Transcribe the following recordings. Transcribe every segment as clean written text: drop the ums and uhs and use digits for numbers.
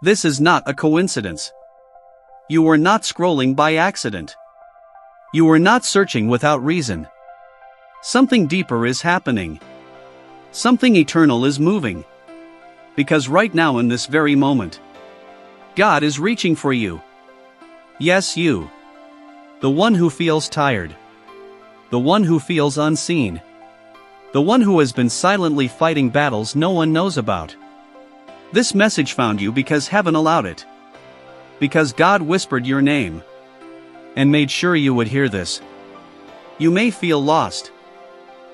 This is not a coincidence. You were not scrolling by accident. You were not searching without reason. Something deeper is happening. Something eternal is moving. Because right now in this very moment, God is reaching for you. Yes, you. The one who feels tired. The one who feels unseen. The one who has been silently fighting battles no one knows about. This message found you because heaven allowed it. Because God whispered your name and made sure you would hear this. You may feel lost,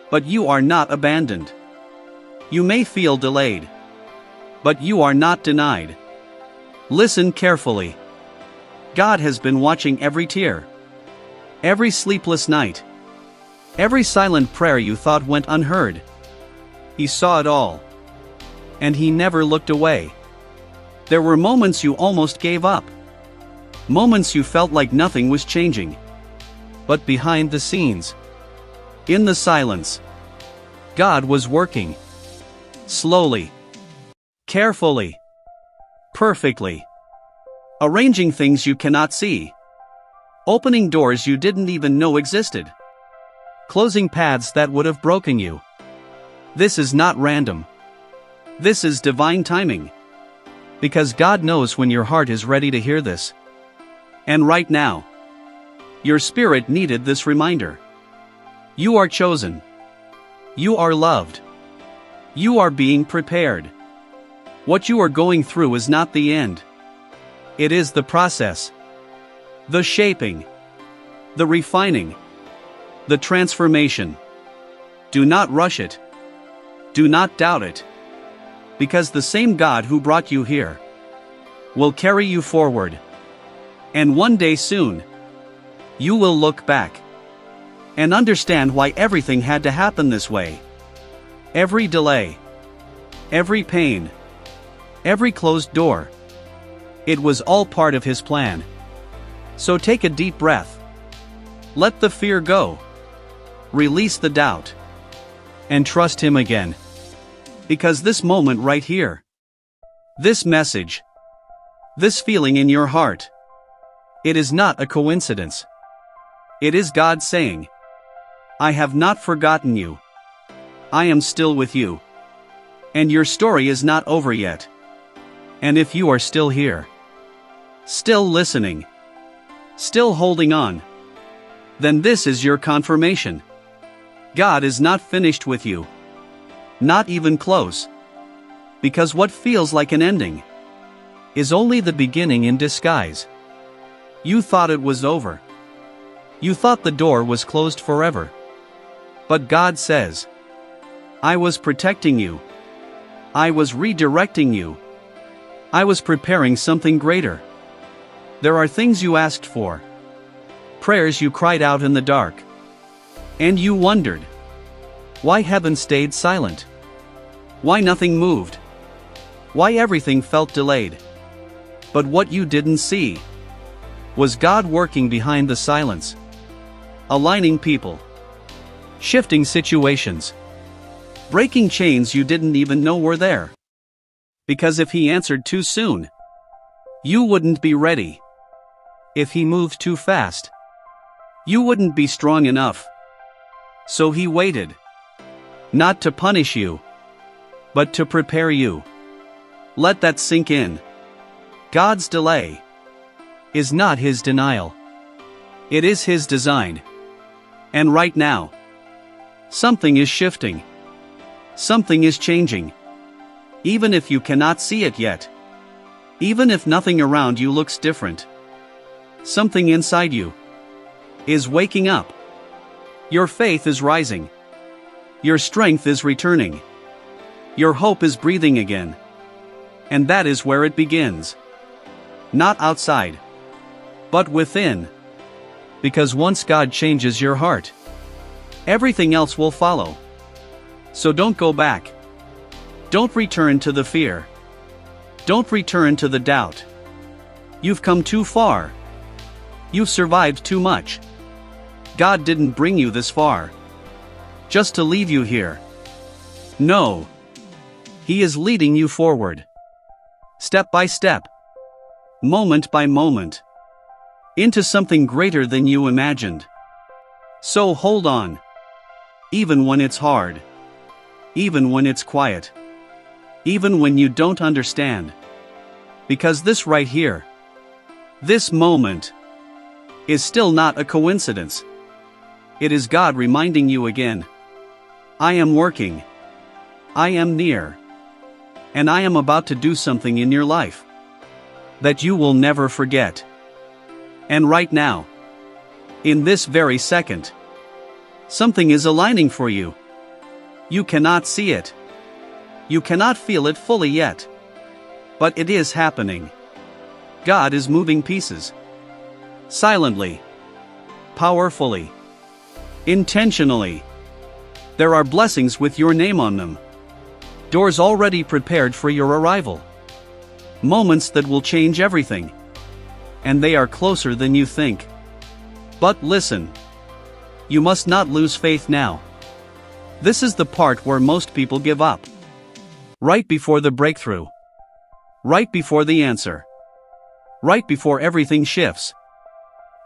but you are not abandoned. You may feel delayed, but you are not denied. Listen carefully. God has been watching every tear, every sleepless night, every silent prayer you thought went unheard. He saw it all, and He never looked away. There were moments you almost gave up. Moments you felt like nothing was changing. But behind the scenes, in the silence, God was working. Slowly, carefully, perfectly. Arranging things you cannot see. Opening doors you didn't even know existed. Closing paths that would have broken you. This is not random. This is divine timing. Because God knows when your heart is ready to hear this. And right now, your spirit needed this reminder. You are chosen. You are loved. You are being prepared. What you are going through is not the end. It is the process. The shaping. The refining. The transformation. Do not rush it. Do not doubt it. Because the same God who brought you here will carry you forward. And one day soon, you will look back and understand why everything had to happen this way. Every delay, every pain, every closed door. It was all part of His plan. So take a deep breath. Let the fear go. Release the doubt. And trust Him again. Because this moment right here, this message, this feeling in your heart, it is not a coincidence. It is God saying, I have not forgotten you. I am still with you. And your story is not over yet. And if you are still here, still listening, still holding on, then this is your confirmation. God is not finished with you. Not even close. Because what feels like an ending is only the beginning in disguise. You thought it was over. You thought the door was closed forever. But God says, I was protecting you. I was redirecting you. I was preparing something greater. There are things you asked for. Prayers you cried out in the dark. And you wondered why heaven stayed silent. Why nothing moved. Why everything felt delayed. But what you didn't see was God working behind the silence. Aligning people. Shifting situations. Breaking chains you didn't even know were there. Because if He answered too soon, you wouldn't be ready. If He moved too fast, you wouldn't be strong enough. So He waited. Not to punish you, but to prepare you. Let that sink in. God's delay is not His denial. It is His design. And right now, something is shifting. Something is changing. Even if you cannot see it yet. Even if nothing around you looks different. Something inside you is waking up. Your faith is rising. Your strength is returning. Your hope is breathing again. And that is where it begins. Not outside, but within. Because once God changes your heart, everything else will follow. So don't go back. Don't return to the fear. Don't return to the doubt. You've come too far. You've survived too much. God didn't bring you this far just to leave you here. No. He is leading you forward. Step by step. moment by moment, into something greater than you imagined. So hold on. Even when it's hard. Even when it's quiet. Even when you don't understand. Because this right here, this moment, is still not a coincidence. It is God reminding you again. I am working. I am near. And I am about to do something in your life that you will never forget. And right now, in this very second, something is aligning for you. You cannot see it. You cannot feel it fully yet. But it is happening. God is moving pieces. Silently. Powerfully. Intentionally. There are blessings with your name on them. Doors already prepared for your arrival. Moments that will change everything. And they are closer than you think. But listen. You must not lose faith now. This is the part where most people give up. Right before the breakthrough. Right before the answer. Right before everything shifts.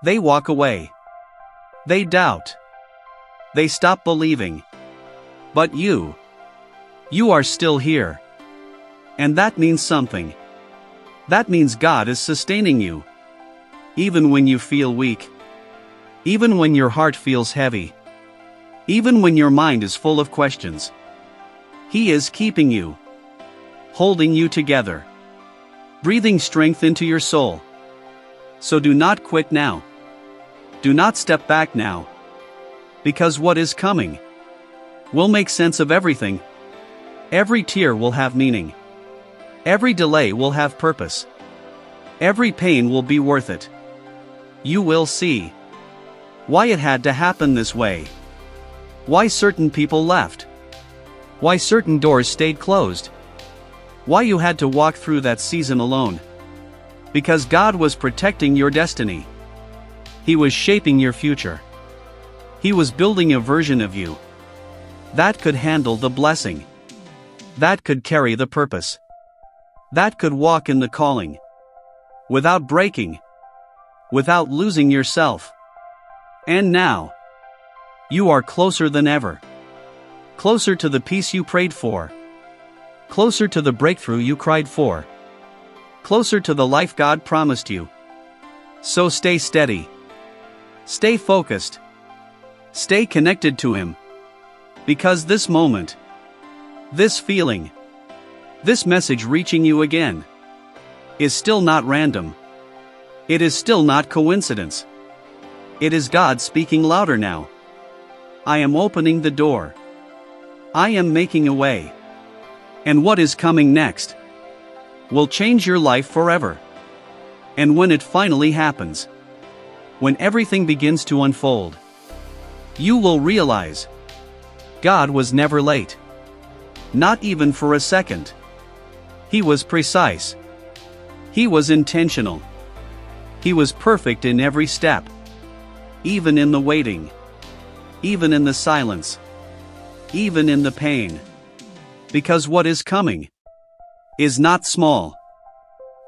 They walk away. They doubt. They stop believing. But you are still here. And that means something. That means God is sustaining you. Even when you feel weak. Even when your heart feels heavy. Even when your mind is full of questions. He is keeping you. Holding you together. Breathing strength into your soul. So do not quit now. Do not step back now. Because what is coming will make sense of everything. Every tear will have meaning. Every delay will have purpose. Every pain will be worth it. You will see why it had to happen this way. Why certain people left. Why certain doors stayed closed. Why you had to walk through that season alone. Because God was protecting your destiny. He was shaping your future. He was building a version of you that could handle the blessing. That could carry the purpose. That could walk in the calling. Without breaking. Without losing yourself. And now, you are closer than ever. Closer to the peace you prayed for. Closer to the breakthrough you cried for. Closer to the life God promised you. So stay steady. Stay focused. Stay connected to Him. Because this moment, this feeling, this message reaching you again, is still not random. It is still not coincidence. It is God speaking louder now. I am opening the door. I am making a way. And what is coming next will change your life forever. And when it finally happens, when everything begins to unfold, you will realize God was never late. Not even for a second. He was precise. He was intentional. He was perfect in every step. Even in the waiting. Even in the silence. Even in the pain. Because what is coming is not small.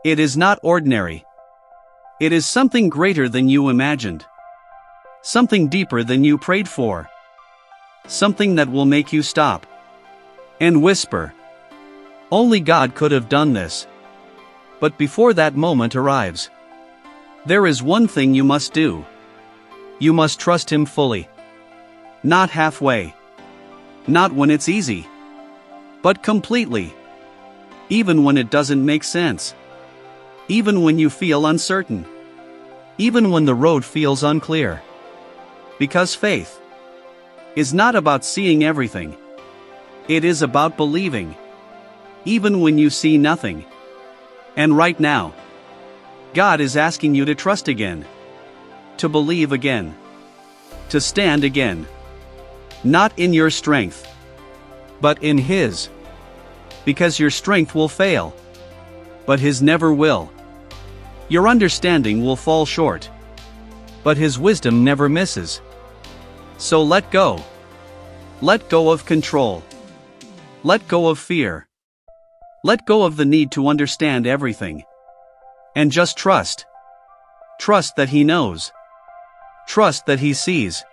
It is not ordinary. It is something greater than you imagined. Something deeper than you prayed for. Something that will make you stop and whisper, only God could have done this. But before that moment arrives, there is one thing you must do. You must trust Him fully. Not halfway. Not when it's easy. But completely. Even when it doesn't make sense. Even when you feel uncertain. Even when the road feels unclear. Because faith is not about seeing everything. It is about believing. Even when you see nothing. And right now, God is asking you to trust again. To believe again. To stand again. Not in your strength, but in His. Because your strength will fail, but His never will. Your understanding will fall short, but His wisdom never misses. So let go. Let go of control. Let go of fear. Let go of the need to understand everything. And just trust. Trust that He knows. Trust that He sees.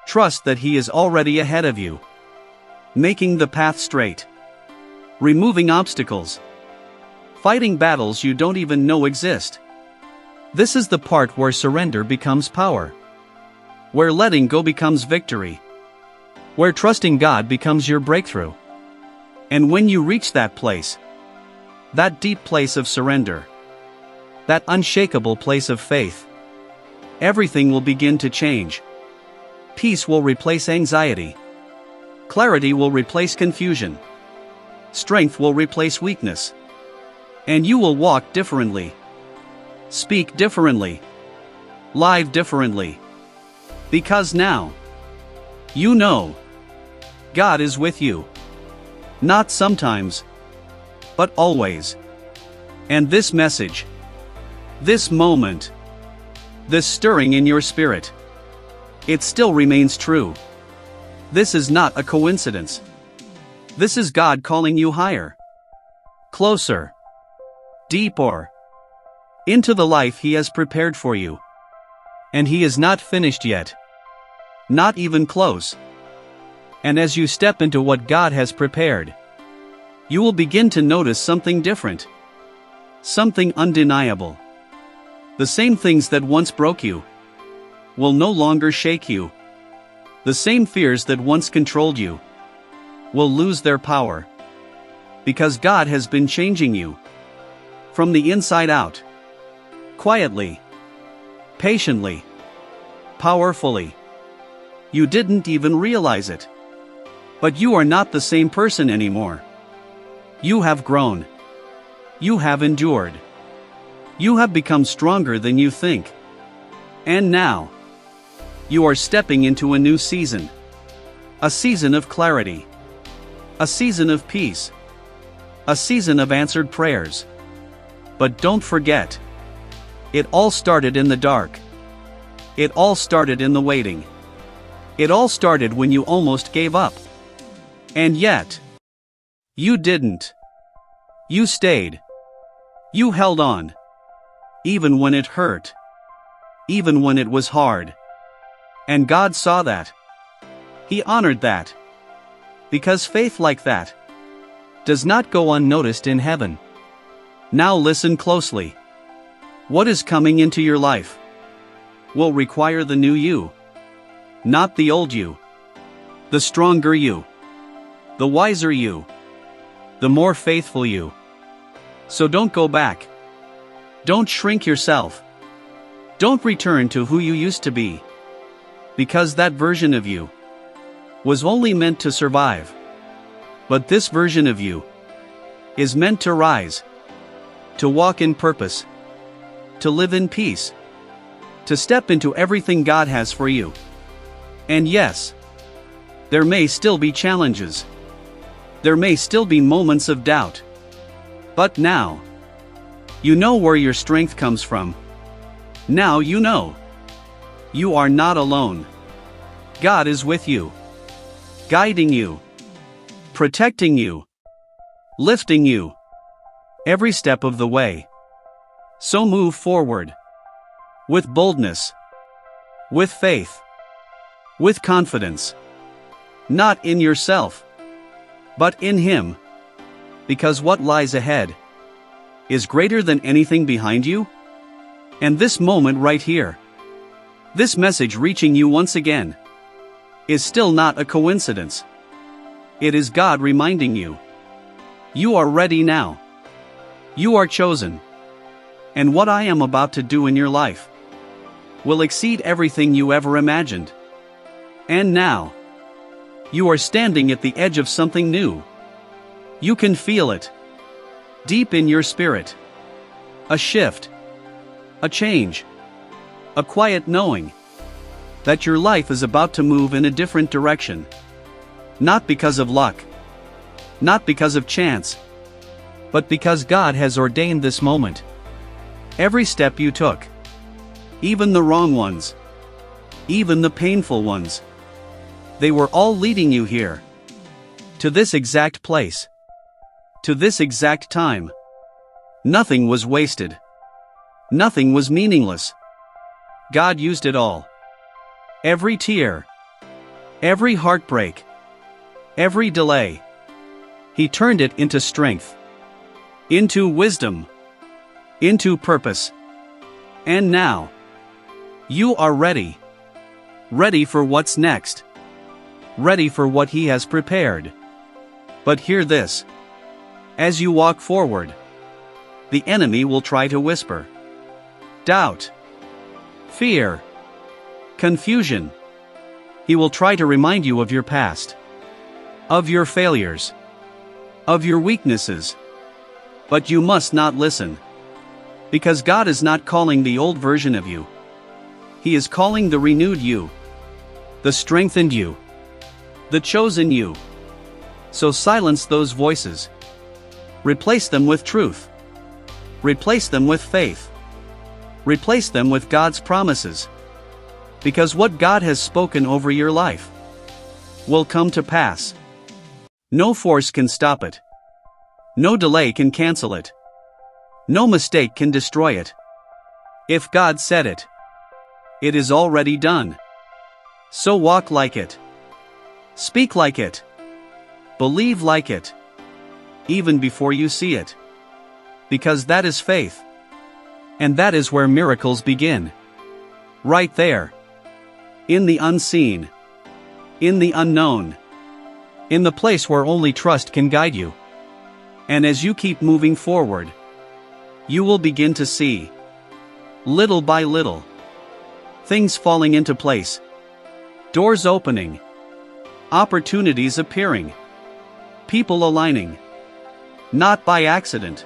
Trust that He is already ahead of you, making the path straight, removing obstacles, fighting battles you don't even know exist. This is the part where surrender becomes power, where letting go becomes victory, where trusting God becomes your breakthrough. And when you reach that place, that deep place of surrender, that unshakable place of faith, everything will begin to change. Peace will replace anxiety. Clarity will replace confusion. Strength will replace weakness. And you will walk differently, speak differently, live differently. Because now, you know, God is with you. Not sometimes, but always. And this message, this moment, this stirring in your spirit, it still remains true. This is not a coincidence. This is God calling you higher, closer, deeper, into the life He has prepared for you. And He is not finished yet. Not even close. And as you step into what God has prepared, you will begin to notice something different. Something undeniable. The same things that once broke you will no longer shake you. The same fears that once controlled you will lose their power. Because God has been changing you from the inside out. Quietly, patiently, powerfully. You didn't even realize it. But you are not the same person anymore. You have grown. You have endured. You have become stronger than you think. And now, you are stepping into a new season. A season of clarity. A season of peace. A season of answered prayers. But don't forget, it all started in the dark. It all started in the waiting. It all started when you almost gave up. And yet, you didn't. You stayed. You held on. Even when it hurt. Even when it was hard. And God saw that. He honored that. Because faith like that does not go unnoticed in heaven. Now listen closely. What is coming into your life will require the new you. Not the old you. The stronger you. The wiser you. The more faithful you. So don't go back. Don't shrink yourself. Don't return to who you used to be. Because that version of you was only meant to survive. But this version of you is meant to rise, to walk in purpose, to live in peace, to step into everything God has for you. And yes, there may still be challenges. There may still be moments of doubt. But now, you know where your strength comes from. Now you know. You are not alone. God is with you, guiding you, protecting you, lifting you, every step of the way. So move forward, with boldness, with faith, with confidence, not in yourself, but in Him, because what lies ahead is greater than anything behind you. And this moment right here, this message reaching you once again, is still not a coincidence. It is God reminding you. You are ready now. You are chosen. And what I am about to do in your life will exceed everything you ever imagined. And now, you are standing at the edge of something new. You can feel it, deep in your spirit. A shift, a change, a quiet knowing that your life is about to move in a different direction. Not because of luck, not because of chance, but because God has ordained this moment. Every step you took, even the wrong ones, even the painful ones, they were all leading you here, to this exact place, to this exact time. Nothing was wasted. Nothing was meaningless. God used it all. Every tear, every heartbreak, every delay. He turned it into strength, into wisdom, into purpose. And now, you are ready. Ready for what's next. Ready for what He has prepared. But hear this. As you walk forward, the enemy will try to whisper doubt, fear, confusion. He will try to remind you of your past, of your failures, of your weaknesses. But you must not listen. Because God is not calling the old version of you. He is calling the renewed you, the strengthened you, the chosen you. So silence those voices. Replace them with truth. Replace them with faith. Replace them with God's promises. Because what God has spoken over your life will come to pass. No force can stop it. No delay can cancel it. No mistake can destroy it. If God said it, it is already done. So walk like it. Speak like it. Believe like it. Even before you see it. Because that is faith. And that is where miracles begin. Right there. In the unseen. In the unknown. In the place where only trust can guide you. And as you keep moving forward, you will begin to see, little by little, things falling into place, doors opening, opportunities appearing, people aligning, not by accident,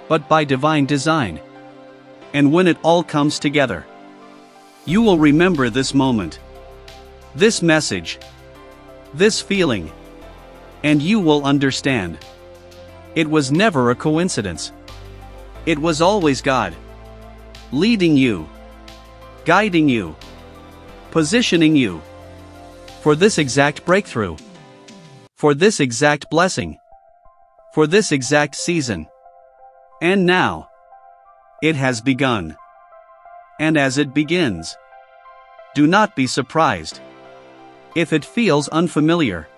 but by divine design. And when it all comes together, you will remember this moment, this message, this feeling, and you will understand. It was never a coincidence. It was always God, leading you, guiding you, positioning you, for this exact breakthrough, for this exact blessing, for this exact season. And now, it has begun. And as it begins, do not be surprised if it feels unfamiliar,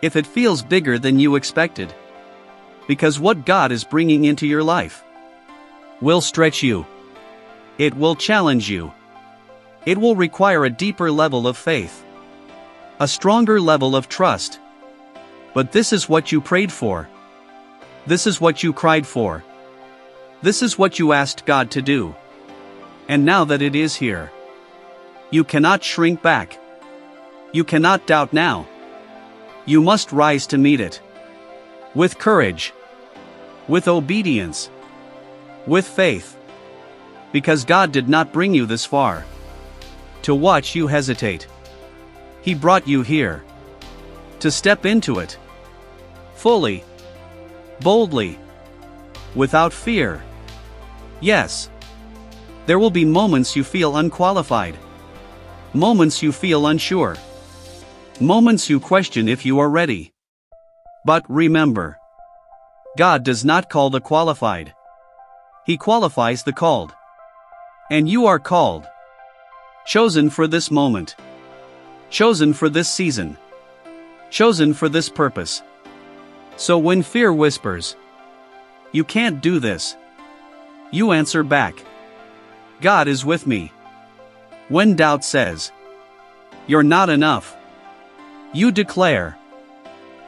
if it feels bigger than you expected, because what God is bringing into your life will stretch you. It will challenge you. It will require a deeper level of faith, a stronger level of trust. But this is what you prayed for. This is what you cried for. This is what you asked God to do. And now that it is here, you cannot shrink back. You cannot doubt now. You must rise to meet it. With courage. With obedience. With faith. Because God did not bring you this far to watch you hesitate. He brought you here to step into it fully, boldly, without fear. Yes, there will be moments you feel unqualified, moments you feel unsure, moments you question if you are ready. But remember, God does not call the qualified. He qualifies the called. And you are called, chosen for this moment, chosen for this season, chosen for this purpose. So when fear whispers, "You can't do this," you answer back, "God is with me." When doubt says, "You're not enough," you declare,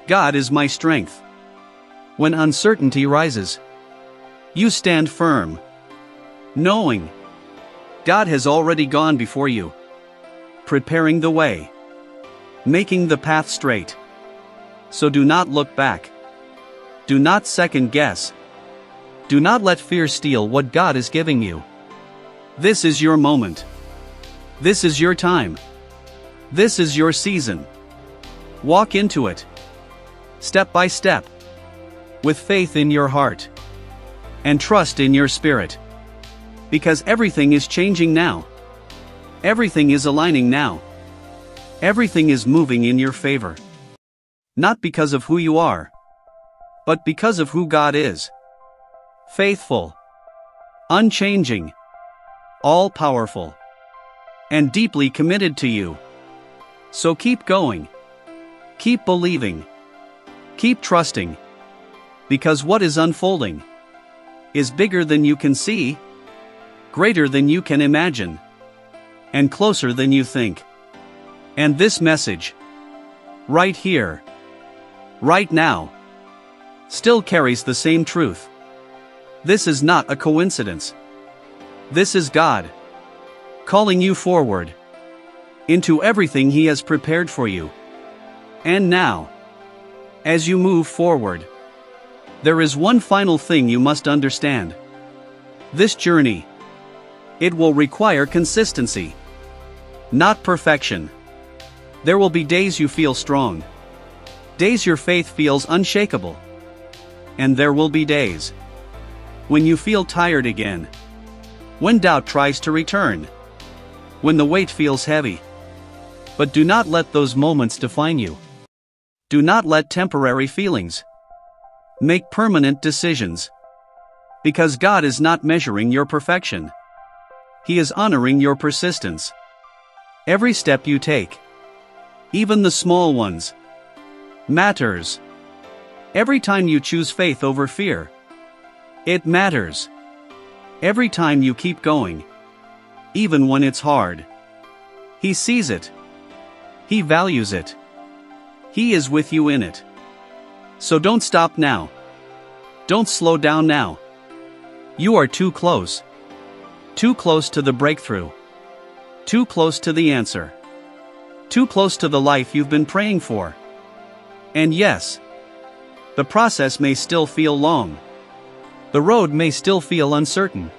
"God is my strength." When uncertainty rises, you stand firm, knowing God has already gone before you, preparing the way, making the path straight. So do not look back. Do not second guess. Do not let fear steal what God is giving you. This is your moment. This is your time. This is your season. Walk into it, step by step, with faith in your heart, and trust in your spirit. Because everything is changing now. Everything is aligning now. Everything is moving in your favor. Not because of who you are, but because of who God is. Faithful, unchanging, all-powerful, and deeply committed to you. So keep going. Keep believing. Keep trusting. Because what is unfolding is bigger than you can see, greater than you can imagine, and closer than you think. And this message, right here, right now, still carries the same truth. This is not a coincidence. This is God calling you forward into everything He has prepared for you. And now, as you move forward, there is one final thing you must understand. This journey, it will require consistency, not perfection. There will be days you feel strong, days your faith feels unshakable, and there will be days when you feel tired again, when doubt tries to return, when the weight feels heavy. But do not let those moments define you. Do not let temporary feelings make permanent decisions. Because God is not measuring your perfection. He is honoring your persistence. Every step you take, even the small ones, matters. Every time you choose faith over fear, it matters. Every time you keep going, even when it's hard, He sees it. He values it. He is with you in it. So don't stop now. Don't slow down now. You are too close. Too close to the breakthrough. Too close to the answer. Too close to the life you've been praying for. And yes, the process may still feel long. The road may still feel uncertain.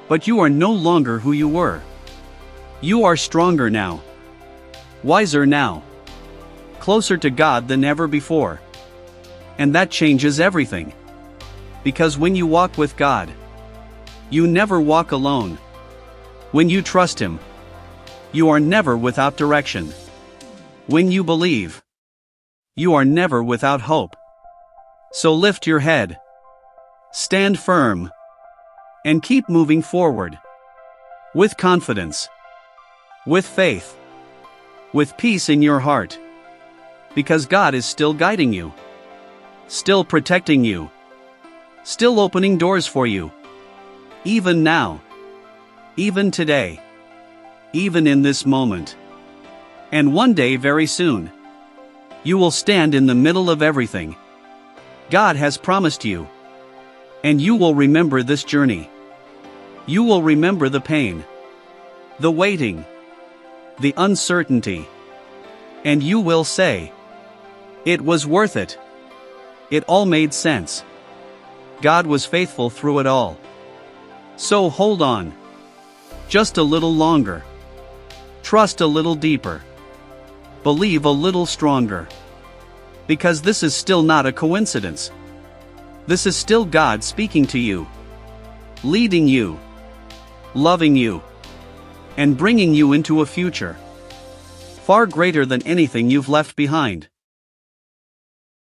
But you are no longer who you were. You are stronger now. Wiser now. Closer to God than ever before. And that changes everything. Because when you walk with God, you never walk alone. When you trust Him, you are never without direction. When you believe, you are never without hope. So lift your head, stand firm, and keep moving forward. With confidence, with faith, with peace in your heart. Because God is still guiding you, still protecting you, still opening doors for you. Even now, even today, even in this moment. And one day very soon, you will stand in the middle of everything God has promised you. And you will remember this journey. You will remember the pain, the waiting, the uncertainty. And you will say, it was worth it. It all made sense. God was faithful through it all. So hold on. Just a little longer. Trust a little deeper. Believe a little stronger. Because this is still not a coincidence. This is still God speaking to you, leading you, loving you, and bringing you into a future far greater than anything you've left behind.